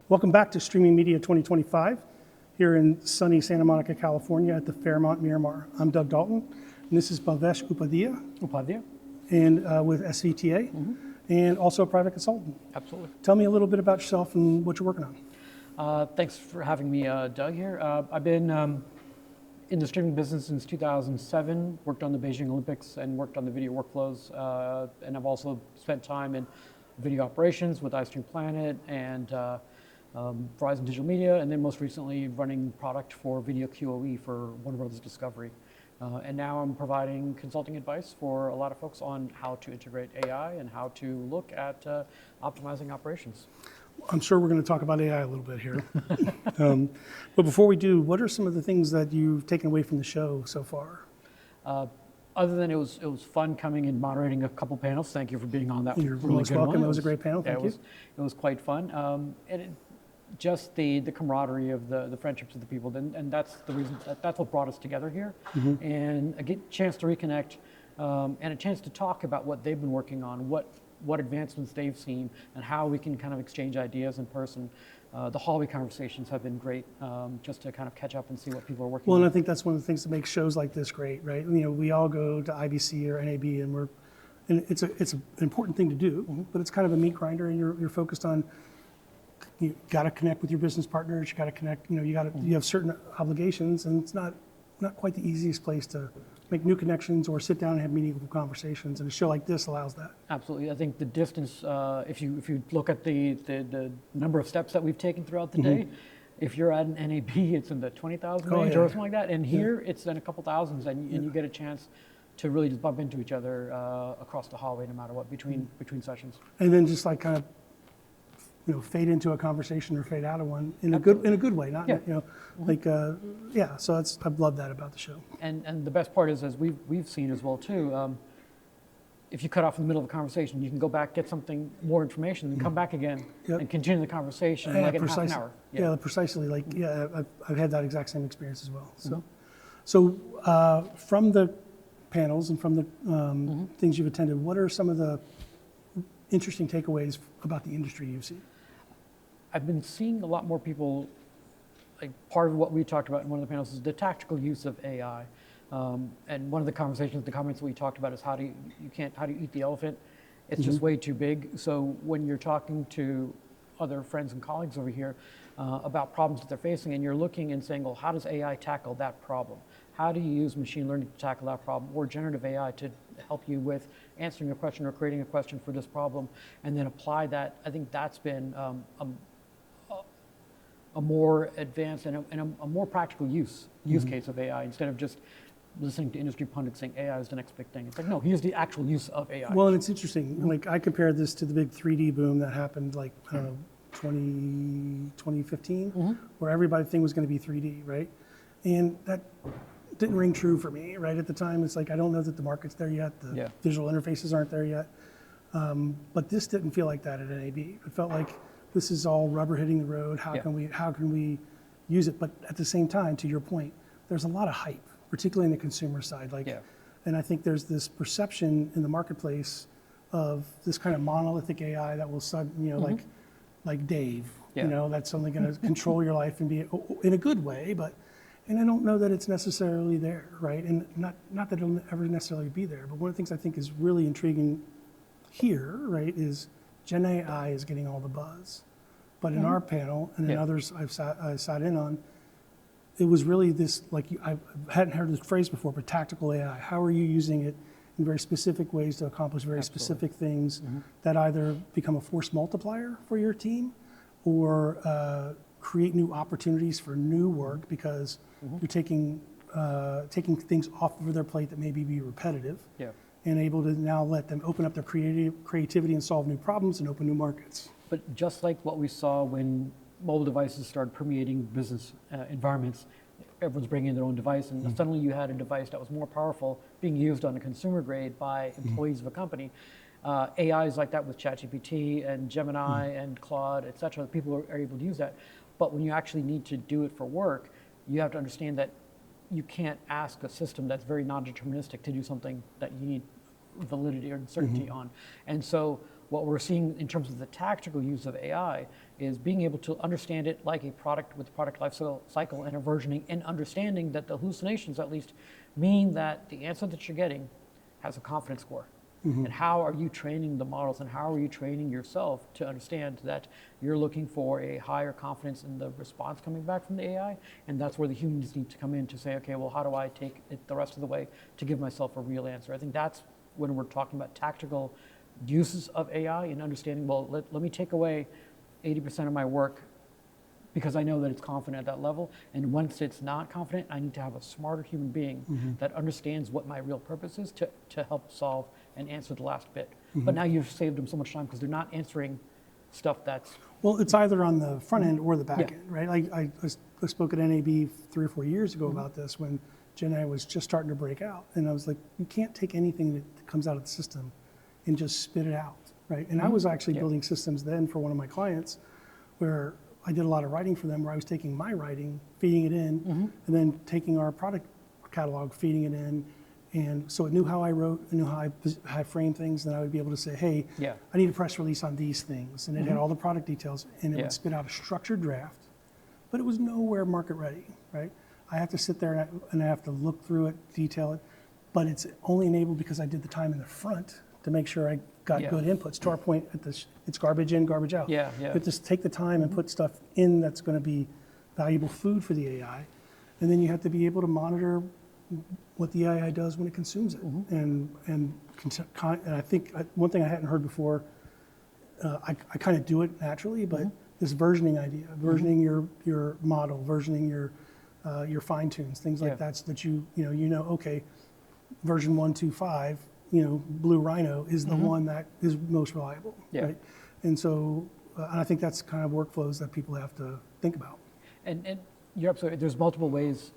Welcome back to Streaming Media 2025 here in sunny Santa Monica, California at the Fairmont Miramar. I'm Doug Daulton, and this is Bhavesh Upadhyaya. And with SVTA, and also a private consultant. Absolutely. Tell me a little bit about yourself and what you're working on. Thanks for having me, Doug, here. I've been in the streaming business since 2007, worked on the Beijing Olympics and worked on the video workflows, and I've also spent time in video operations with iStream Planet and Verizon Digital Media, and then most recently running product for video QoE for Warner Brothers Discovery. And now I'm providing consulting advice for a lot of folks on how to integrate AI and how to look at optimizing operations. I'm sure we're going to talk about AI a little bit here. But before we do, what are some of the things that you've taken away from the show so far? Other than it was fun coming and moderating a couple panels. Thank you for being on that. You're most welcome. It was a great panel. Thank you. It was quite fun. Just the camaraderie of the friendships of the people, and that's the reason, that's what brought us together here. And a chance to reconnect and a chance to talk about what they've been working on, what advancements they've seen, and how we can kind of exchange ideas in person. The hallway conversations have been great, just to kind of catch up and see what people are working on. Well, and I think that's one of the things that makes shows like this great, right? You know, we all go to IBC or NAB, and it's an important thing to do, but it's kind of a meat grinder, and you're focused on. You got to connect with your business partners. You got to connect. You know, you have certain obligations, and it's not quite the easiest place to make new connections or sit down and have meaningful conversations. And a show like this allows that. Absolutely, I think the distance. If you look at the number of steps that we've taken throughout the day, if you're at an NAB, it's in the 20,000 range or something like that, and here it's in a couple thousands, and you get a chance to really just bump into each other across the hallway, no matter what, between sessions. And then just like kind of. You know, fade into a conversation or fade out of one in a good way, not So I've loved that about the show. And the best part is, as we've seen as well too, if you cut off in the middle of a conversation, you can go back, get something more information, and come back again and continue the conversation in half an hour. Yeah, precisely. I've had that exact same experience as well. So from the panels and from the things you've attended, what are some of the interesting takeaways about the industry you've seen? I've been seeing a lot more people, like part of what we talked about in one of the panels is the tactical use of AI. And one of the comments we talked about is how do you eat the elephant? It's just way too big. So when you're talking to other friends and colleagues over here about problems that they're facing, and you're looking and saying, well, how does AI tackle that problem? How do you use machine learning to tackle that problem, or generative AI to help you with answering a question or creating a question for this problem, and then apply that? I think that's been a more advanced and a more practical use case of AI, instead of just listening to industry pundits saying AI is the next big thing. It's like, no, here's the actual use of AI. Well, and it's interesting. Like, I compared this to the big 3D boom that happened, like, I don't know, 2015, where everything was going to be 3D, right? And that didn't ring true for me, right? At the time, it's like, I don't know that the market's there yet. The visual interfaces aren't there yet. But this didn't feel like that at NAB. It felt like this is all rubber hitting the road. How can we use it? But at the same time, to your point, there's a lot of hype, particularly in the consumer side. And I think there's this perception in the marketplace of this kind of monolithic AI that will like Dave, that's only going to control your life and be in a good way, and I don't know that it's necessarily there, right? And not that it'll ever necessarily be there, but one of the things I think is really intriguing here, right, is Gen AI is getting all the buzz. But in our panel, and in others I sat in on, it was really this, I hadn't heard this phrase before, but tactical AI. How are you using it in very specific ways to accomplish very specific things that either become a force multiplier for your team or create new opportunities for new work because you're taking things off of their plate that maybe be repetitive and able to now let them open up their creativity and solve new problems and open new markets. But just like what we saw when mobile devices started permeating business environments, everyone's bringing in their own device, and suddenly you had a device that was more powerful being used on a consumer grade by employees of a company. AI is like that with ChatGPT and Gemini and Claude, et cetera. People are able to use that. But when you actually need to do it for work, you have to understand that you can't ask a system that's very non-deterministic to do something that you need validity or certainty on. And so what we're seeing in terms of the tactical use of AI is being able to understand it like a product with product life cycle and a versioning, and understanding that the hallucinations at least mean that the answer that you're getting has a confidence score. And how are you training the models, and how are you training yourself to understand that you're looking for a higher confidence in the response coming back from the AI? And that's where the humans need to come in to say, okay, well, how do I take it the rest of the way to give myself a real answer? I think that's when we're talking about tactical uses of AI and understanding, well, let me take away 80% of my work because I know that it's confident at that level. And once it's not confident, I need to have a smarter human being that understands what my real purpose is to help solve and answer the last bit. But now you've saved them so much time because they're not answering stuff that's... Well, it's either on the front end or the back end, right? Like I spoke at NAB 3 or 4 years ago about this when Gen AI was just starting to break out. And I was like, you can't take anything that comes out of the system and just spit it out, right? And I was actually building systems then for one of my clients where I did a lot of writing for them, where I was taking my writing, feeding it in, and then taking our product catalog, feeding it in. And so it knew how I wrote, it knew how I framed things, and I would be able to say, hey, I need a press release on these things. And it had all the product details, and it would spit out a structured draft, but it was nowhere market ready, right? I have to sit there and I have to look through it, detail it, but it's only enabled because I did the time in the front to make sure I got good inputs. To our point, it's garbage in, garbage out. You have to take the time and put stuff in that's going to be valuable food for the AI, and then you have to be able to monitor what the AI does when it consumes it. And I think one thing I hadn't heard before, I kind of do it naturally, but this versioning idea, versioning your model, versioning your fine tunes, things like that, so that you know, okay, version 125. Blue Rhino is the one that is most reliable, right? And so, and I think that's kind of workflows that people have to think about. And you're absolutely, there's multiple ways.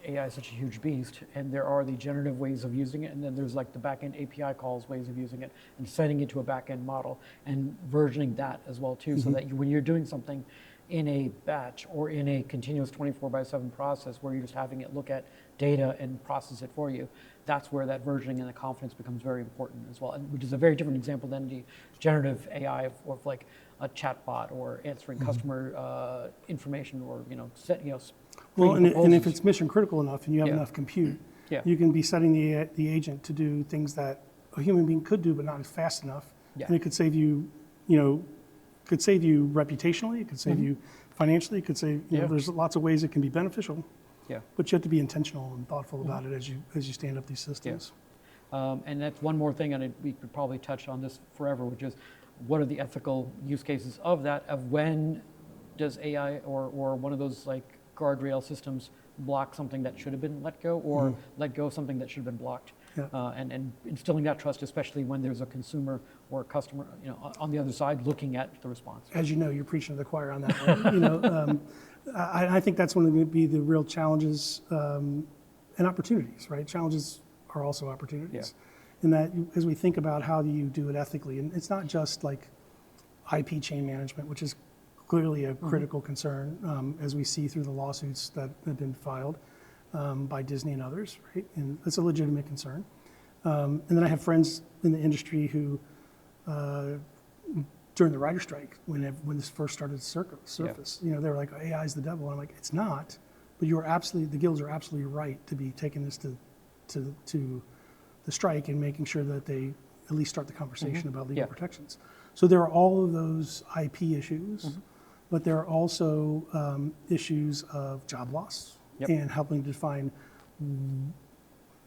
AI is such a huge beast, and there are the generative ways of using it, and then there's like the back-end API calls ways of using it, and setting it to a back-end model, and versioning that as well too, so that when you're doing something in a batch or in a continuous 24/7 process where you're just having it look at data and process it for you, that's where that versioning and the confidence becomes very important as well, and which is a very different example than the generative AI of like a chatbot or answering customer information or well, and if it's mission critical enough and you have enough compute, you can be setting the agent to do things that a human being could do but not as fast enough, and it could save you, could save you reputationally, it could save you financially, it could save, there's lots of ways it can be beneficial. But you have to be intentional and thoughtful about it as you stand up these systems. And that's one more thing, and we could probably touch on this forever, which is what are the ethical use cases of that, of when does AI or one of those like guardrail systems block something that should have been let go, or let go of something that should have been blocked. And instilling that trust, especially when there's a consumer or a customer, on the other side looking at the response. As you know, you're preaching to the choir on that one. I think that's one of the real challenges and opportunities, right? Challenges are also opportunities. In that, as we think about how do you do it ethically, and it's not just like IP chain management, which is clearly a critical concern, as we see through the lawsuits that have been filed by Disney and others, right? And it's a legitimate concern. And then I have friends in the industry who, during the writer strike, when this first started to surface, they were like, AI is the devil. And I'm like, it's not, but the guilds are absolutely right to be taking this to the strike and making sure that they at least start the conversation about legal protections. So there are all of those IP issues, but there are also issues of job loss and helping to define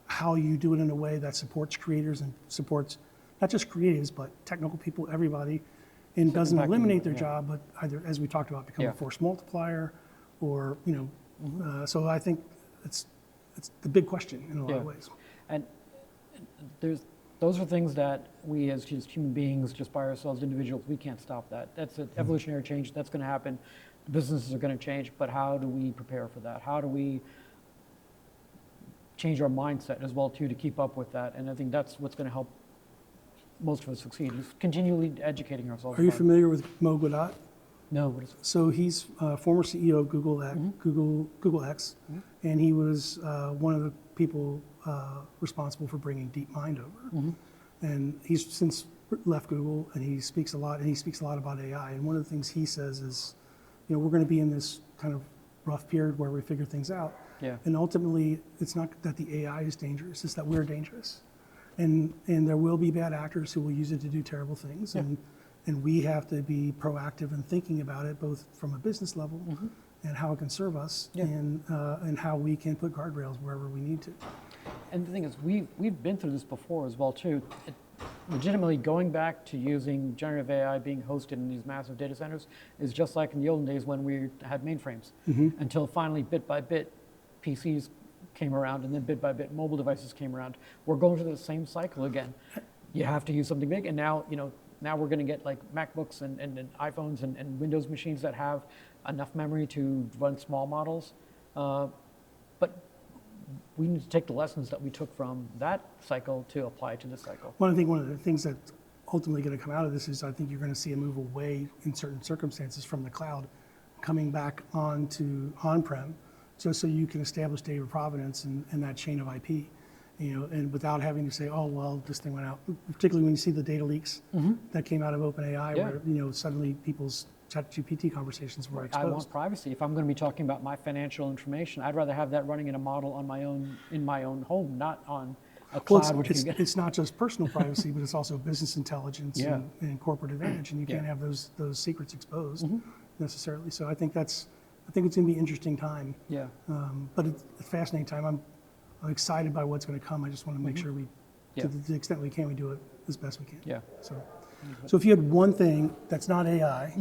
how you do it in a way that supports creators and supports not just creatives, but technical people, everybody, and doesn't eliminate their job, but either, as we talked about, become a force multiplier, or so I think it's the big question in a lot of ways. And those are things that we as just human beings, just by ourselves, individuals, we can't stop that. That's an evolutionary change. That's going to happen. Businesses are going to change, but how do we prepare for that? How do we change our mindset as well too to keep up with that? And I think that's what's going to help most of us succeed, is continually educating ourselves. Are you familiar with Mo Gaudat? No, what is it? So he's former CEO of Google X, and he was one of the people responsible for bringing DeepMind over. And he's since left Google, and he speaks a lot about AI. And one of the things he says is, we're going to be in this kind of rough period where we figure things out. Yeah. And ultimately, it's not that the AI is dangerous, it's that we're dangerous. And there will be bad actors who will use it to do terrible things. Yeah. And we have to be proactive in thinking about it, both from a business level and how it can serve us, and how we can put guardrails wherever we need to. And the thing is, we've been through this before as well too. Legitimately going back to using generative AI being hosted in these massive data centers is just like in the olden days when we had mainframes. Until finally, bit by bit, PCs came around, and then bit by bit, mobile devices came around. We're going through the same cycle again. You have to use something big, and now now we're going to get like MacBooks and iPhones and Windows machines that have enough memory to run small models. But we need to take the lessons that we took from that cycle to apply to this cycle. Well, I think one of the things that's ultimately going to come out of this is I think you're going to see a move away in certain circumstances from the cloud, coming back onto on-prem, just so you can establish data provenance and that chain of IP, and without having to say, oh, well, this thing went out. Particularly when you see the data leaks that came out of OpenAI, where suddenly people's ChatGPT conversations were exposed. I want privacy. If I'm going to be talking about my financial information, I'd rather have that running in a model on my own, in my own home, not on a cloud. It's not just personal privacy, but it's also business intelligence and corporate advantage, and you can't have those secrets exposed necessarily. So I think it's going to be an interesting time. Yeah. But it's a fascinating time. I'm excited by what's going to come. I just want to make sure to the extent we can, we do it as best we can. Yeah. So if you had one thing that's not AI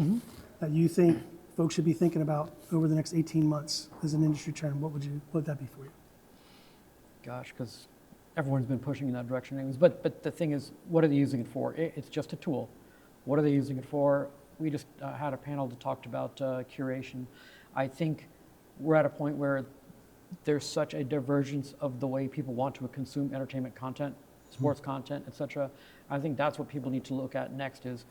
that you think folks should be thinking about over the next 18 months as an industry trend, what would that be for you? Gosh, because everyone's been pushing in that direction anyways. But the thing is, what are they using it for? It's just a tool. What are they using it for? We just had a panel that talked about curation. I think we're at a point where there's such a divergence of the way people want to consume entertainment content, sports content, etc. I think that's what people need to look at next is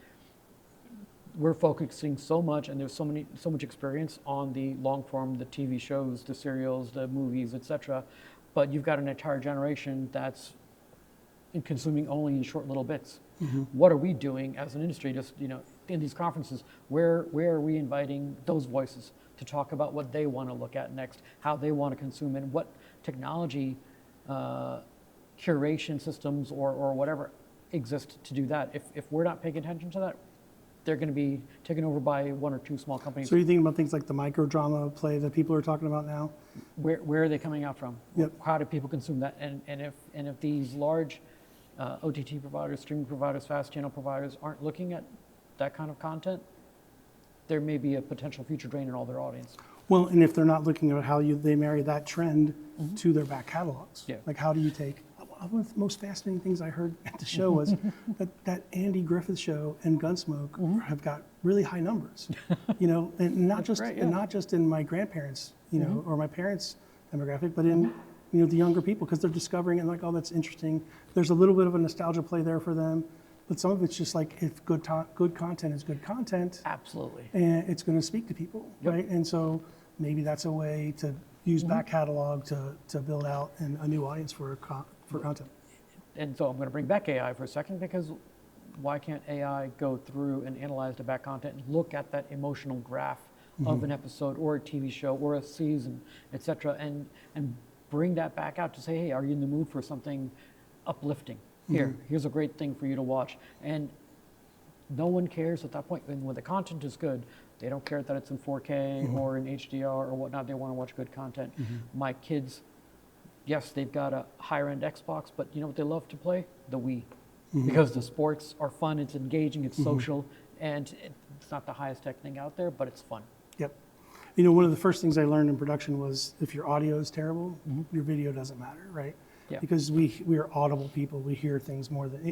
we're focusing so much, and there's so much experience on the long form, the TV shows, the serials, the movies, etc. But you've got an entire generation that's consuming only in short little bits. What are we doing as an industry? Just in these conferences, where are we inviting those voices to talk about what they want to look at next, how they want to consume, and what technology curation systems or whatever exist to do that. If we're not paying attention to that, they're going to be taken over by one or two small companies. So you're thinking about things like the microdrama play that people are talking about now? Where are they coming out from? Yep. How do people consume that? And if these large OTT providers, streaming providers, fast channel providers aren't looking at that kind of content, there may be a potential future drain in all their audience. Well, and if they're not looking at how they marry that trend to their back catalogs, like how do you take? One of the most fascinating things I heard at the show was that Andy Griffith show and Gunsmoke have got really high numbers, and not just in my grandparents, or my parents' demographic, but in the younger people, because they're discovering it and like, oh, that's interesting. There's a little bit of a nostalgia play there for them, but some of it's just like if good content is good content, absolutely, and it's going to speak to people, right? And so maybe that's a way to use back catalog to build out a new audience for content. And so I'm going to bring back AI for a second, because why can't AI go through and analyze the back content and look at that emotional graph of an episode or a TV show or a season, etc., and bring that back out to say, hey, are you in the mood for something uplifting? Here's a great thing for you to watch. And no one cares at that point. And when the content is good, they don't care that it's in 4K or in HDR or whatnot. They want to watch good content. My kids, yes, they've got a higher end Xbox, but you know what they love to play? The Wii. Because the sports are fun, it's engaging, it's social, and it's not the highest tech thing out there, but it's fun. Yep. One of the first things I learned in production was if your audio is terrible, your video doesn't matter, right? Yeah. Because we are audible people. We hear things more than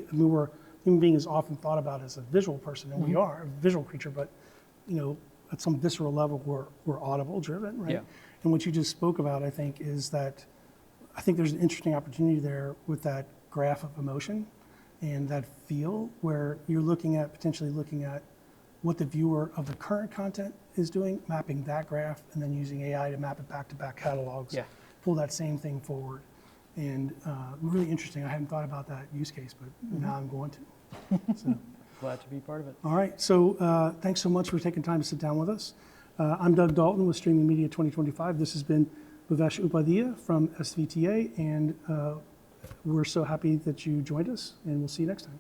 human being is often thought about as a visual person, and we are a visual creature, but at some visceral level, we're audible driven, right? Yeah. And what you just spoke about, I think, is that I think there's an interesting opportunity there with that graph of emotion and that feel, where you're potentially looking at what the viewer of the current content is doing, mapping that graph, and then using AI to map it back to back catalogs, pull that same thing forward. And really interesting. I hadn't thought about that use case, but now I'm going to. So, Glad to be part of it. all right, so thanks so much for taking time to sit down with us. I'm Doug Daulton with Streaming Media 2025. This has been Bhavesh Upadhyaya from SVTA, and we're so happy that you joined us, and we'll see you next time.